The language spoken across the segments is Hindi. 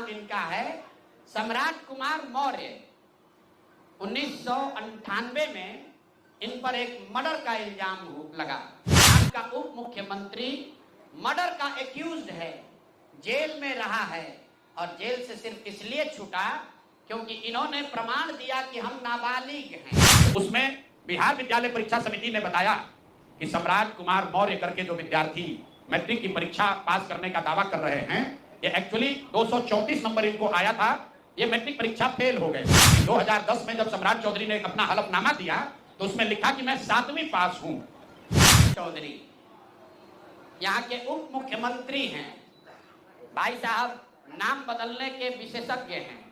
इनका है सम्राट कुमार मौर्य। 1998 में इन पर एक मर्डर का इल्जाम लगा। आपका उप मुख्यमंत्री मर्डर का एक्यूज्ड है, जेल में रहा है और जेल से सिर्फ इसलिए छूटा क्योंकि इन्होंने प्रमाण दिया कि हम नाबालिग हैं। उसमें बिहार विद्यालय परीक्षा समिति ने बताया कि सम्राट कुमार मौर्य करके जो विद्यार्थी मैट्रिक की परीक्षा पास करने का दावा कर रहे हैं, ये एक्चुअली 234 नंबर इनको आया था, ये मैट्रिक परीक्षा फेल हो गए। 2010 में जब सम्राट चौधरी ने अपना हलफनामा दिया तो उसमें लिखा कि मैं 7वीं पास हूं। चौधरी यहाँ के उप मुख्यमंत्री हैं। भाई साहब नाम बदलने के विशेषज्ञ हैं।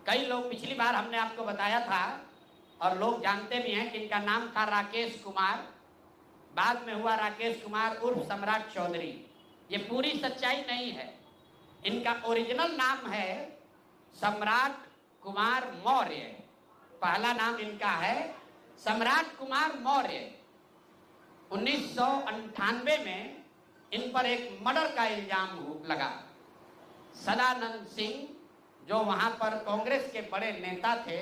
कई लोग, पिछली बार हमने आपको बताया था और लोग जानते भी हैं कि इनका नाम था राकेश कुमार, बाद में हुआ राकेश कुमार उर्फ सम्राट चौधरी। ये पूरी सच्चाई नहीं है। इनका ओरिजिनल नाम है सम्राट कुमार मौर्य। पहला नाम इनका है सम्राट कुमार मौर्य। 1998 में इन पर एक मर्डर का इल्जाम लगा। सदानंद सिंह जो वहां पर कांग्रेस के बड़े नेता थे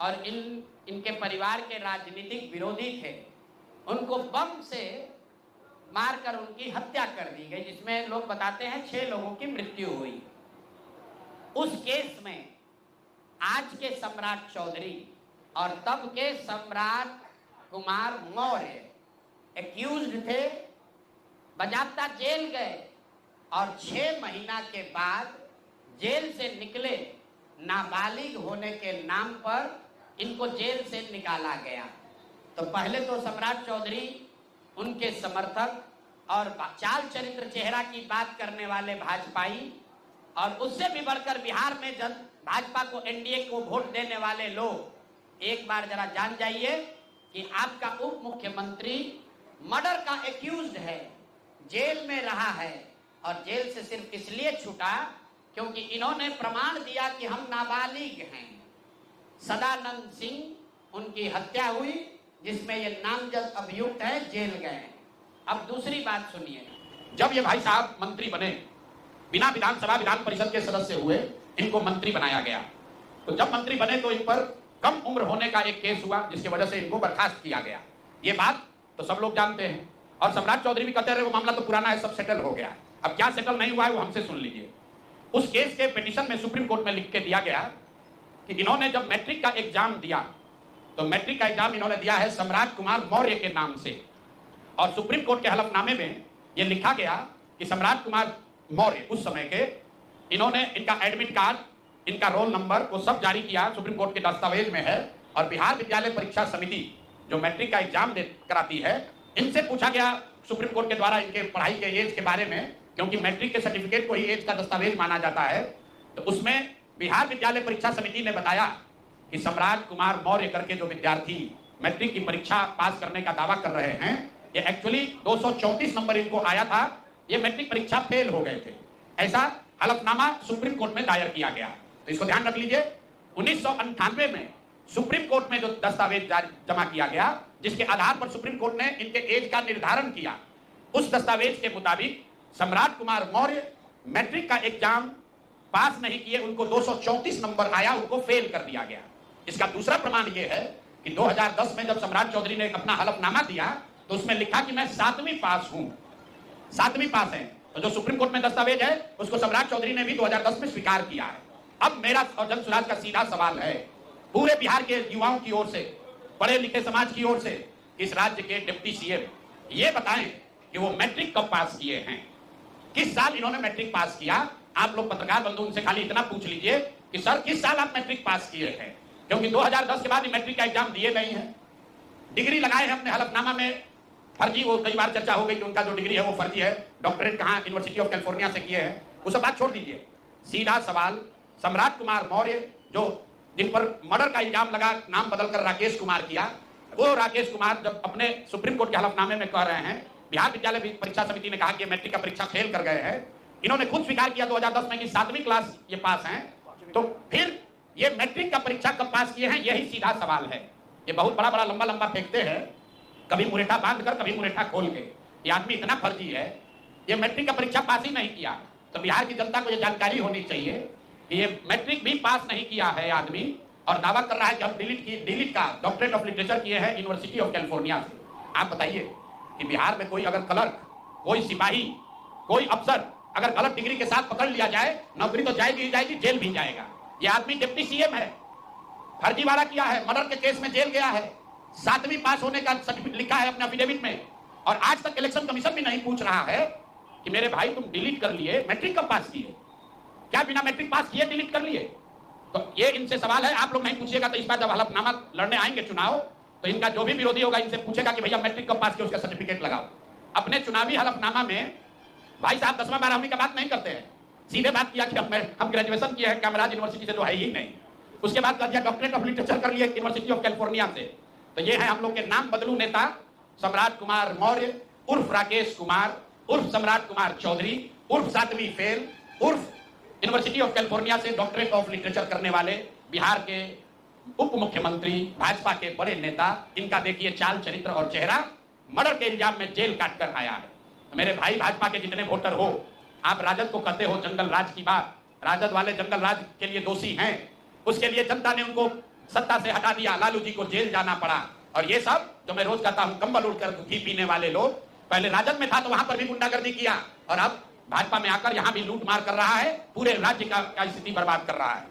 और इनके परिवार के राजनीतिक विरोधी थे, उनको बम से मारकर उनकी हत्या कर दी गई, जिसमें लोग बताते हैं 6 लोगों की मृत्यु हुई। उस केस में आज के सम्राट चौधरी और तब के सम्राट कुमार मौर्य एक्यूज्ड थे, बजाबता जेल गए और 6 महीना के बाद जेल से निकले। नाबालिग होने के नाम पर इनको जेल से निकाला गया। तो पहले तो सम्राट चौधरी, उनके समर्थक और चाल चरित्र चेहरा की बात करने वाले भाजपाई, और उससे भी बढ़कर बिहार में भाजपा को, एनडीए को वोट देने वाले लोग एक बार जरा जान जाइए कि आपका उप मुख्यमंत्री मर्डर का एक्यूज्ड है, जेल में रहा है और जेल से सिर्फ इसलिए छूटा क्योंकि इन्होंने प्रमाण दिया कि हम नाबालिग हैं। सदानंद सिंह, उनकी हत्या हुई जिसमें ये नामजद अभियुक्त है, जेल गए। अब दूसरी बात सुनिए। जब ये भाई साहब मंत्री बने, बिना विधानसभा विधान परिषद के सदस्य हुए, इनको मंत्री बनाया गया। तो जब मंत्री बने तो इन पर कम उम्र होने का एक केस हुआ जिसकी वजह से इनको बर्खास्त किया गया। ये बात तो सब लोग जानते हैं और सम्राट चौधरी भी कहते रहे वो मामला तो पुराना है, सब सेटल हो गया। अब क्या सेटल नहीं हुआ है वो हमसे सुन लीजिए। उस केस के पिटीशन में सुप्रीम कोर्ट में लिख के दिया गया कि इन्होंने जब मैट्रिक का एग्जाम दिया तो मैट्रिक का एग्जाम इन्होंने दिया है सम्राट कुमार मौर्य के नाम से, और सुप्रीम कोर्ट के हलफनामे में यह लिखा गया कि सम्राट कुमार मौर्य उस समय के, इन्होंने इनका एडमिट कार्ड, इनका रोल नंबर वो सब जारी किया, सुप्रीम कोर्ट के दस्तावेज में है। और बिहार विद्यालय परीक्षा समिति जो मैट्रिक का एग्जाम कराती है, इनसे पूछा गया सुप्रीम कोर्ट के द्वारा इनके पढ़ाई के एज के बारे में, क्योंकि मैट्रिक के सर्टिफिकेट को ही एज का दस्तावेज माना जाता है। तो उसमें बिहार विद्यालय परीक्षा समिति ने बताया कि सम्राट कुमार मौर्य करके जो विद्यार्थी मैट्रिक की परीक्षा पास करने का दावा कर रहे हैं, ये एक्चुअली 234 नंबर इनको आया था, ये मैट्रिक परीक्षा फेल हो गए थे। ऐसा हलफनामा सुप्रीम कोर्ट में दायर किया गया। तो इसको ध्यान रख लीजिए। 1998 में सुप्रीम कोर्ट में जो दस्तावेज जमा किया गया, जिसके आधार पर सुप्रीम कोर्ट ने इनके एज का निर्धारण किया, उस दस्तावेज के मुताबिक सम्राट कुमार मौर्य मैट्रिक का एग्जाम पास नहीं किए, उनको 234 नंबर आया, उनको फेल कर दिया गया। इसका दूसरा प्रमाण यह है कि 2010 में जब सम्राट चौधरी ने अपना हलफनामा दिया तो उसमें लिखा कि मैं 7वीं पास हूं। 7वीं पास है, तो जो सुप्रीम कोर्ट में दस्तावेज है उसको सम्राट चौधरी ने भी 2010 में स्वीकार किया है। अब मेरा और जन सुराज का सीधा सवाल है पूरे बिहार के युवाओं की ओर से, पढ़े लिखे समाज की ओर से, इस राज्य के डिप्टी सीएम ये बताएं कि वो मैट्रिक कब पास किए हैं, किस साल इन्होंने मैट्रिक पास किया। आप लोग पत्रकार बंधु उनसे खाली इतना पूछ लीजिए कि सर किस साल आप मैट्रिक पास किए हैं, क्योंकि 2010 के बाद मैट्रिक का एग्जाम दिए नहीं है। डिग्री लगाए हैं अपने हलफनामा में, फर्जी, वो कई बार चर्चा हो गई कि उनका जो डिग्री है वो फर्जी है, डॉक्टरेट कहाँ यूनिवर्सिटी ऑफ कैलिफोर्निया से किए हैं, वो सब बात छोड़ दीजिए। सीधा सवाल, सम्राट कुमार मौर्य जो जिन पर मर्डर का इल्जाम लगा, नाम बदलकर राकेश कुमार किया, वो राकेश कुमार जब अपने सुप्रीम कोर्ट के हलफनामे में कह रहे हैं बिहार विद्यालय परीक्षा समिति ने कहा कि मैट्रिक का परीक्षा फेल कर गए हैं, इन्होंने खुद स्वीकार किया 2010 में कि 7वीं क्लास ये पास हैं, तो फिर ये मैट्रिक का परीक्षा कब पास किए हैं, यही सीधा सवाल है। ये बहुत बड़ा बड़ा लंबा लंबा फेंकते हैं, कभी मुरेठा बांध कर कभी मुरेठा खोल के। ये आदमी इतना फर्जी है, ये मैट्रिक का परीक्षा पास ही नहीं किया। तो बिहार की जनता को यह जानकारी होनी चाहिए कि ये मैट्रिक भी पास नहीं किया है आदमी और दावा कर रहा है कि हम डिलीट का डॉक्टरेट ऑफ लिटरेचर किए हैं यूनिवर्सिटी ऑफ कैलिफोर्निया से। आप बताइए कि बिहार में कोई अगर क्लर्क, कोई सिपाही, कोई अफसर अगर गलत डिग्री के साथ पकड़ लिया जाए, नौकरी तो जाएगी ही जाएगी, जेल भी जाएगा। ये आदमी डिप्टी सीएम है, फर्जीवाड़ा किया है, मर्डर के केस में जेल गया है, 7वीं पास होने का सर्टिफिकेट लिखा है अपने एफिडेविट में, और आज तक इलेक्शन कमीशन भी नहीं पूछ रहा है कि मेरे भाई तुम डिलीट कर लिए, मैट्रिक कब पास किए, क्या बिना मैट्रिक पास किए डिलीट कर लिए? तो ये इनसे सवाल है, आप लोग नहीं पूछिएगा तो इस बार जब हलफनामा लड़ने आएंगे चुनाव, तो इनका जो भी विरोधी होगा इनसे पूछेगा कि भैया मैट्रिक कब पास किया, उसका सर्टिफिकेट लगाओ। अपने चुनावी हलफनामा में भाई साहब 10वां 12वीं का बात नहीं करते हैं, सीधे बात किया कि हम ग्रेजुएशन किए हैं कामराज यूनिवर्सिटी से, जो है ही नहीं। उसके बाद कर दिया डॉक्टरेट ऑफ लिटरेचर कर लिया यूनिवर्सिटी ऑफ कैलिफोर्निया से। तो ये है हम लोग के नाम बदलू नेता सम्राट कुमार मौर्य उर्फ राकेश कुमार उर्फ सम्राट कुमार चौधरी उर्फ 7वीं फेल उर्फ यूनिवर्सिटी ऑफ कैलिफोर्निया से डॉक्टरेट ऑफ लिटरेचर करने वाले बिहार के उप मुख्यमंत्री, भाजपा के बड़े नेता। इनका देखिए चाल चरित्र और चेहरा, मर्डर के इल्जाम में जेल काट कर आया है। मेरे भाई भाजपा के जितने वोटर हो, आप राजद को कहते हो जंगल राज की बात, राजद वाले जंगल राज के लिए दोषी हैं, उसके लिए जनता ने उनको सत्ता से हटा दिया, लालू जी को जेल जाना पड़ा। और ये सब जो मैं रोज कहता हूं, कंबल उड़कर घी पीने वाले लोग, पहले राजद में था तो वहां पर भी गुंडागर्दी किया, और अब भाजपा में आकर यहां भी लूट मार कर रहा है, पूरे राज्य का स्थिति बर्बाद कर रहा है।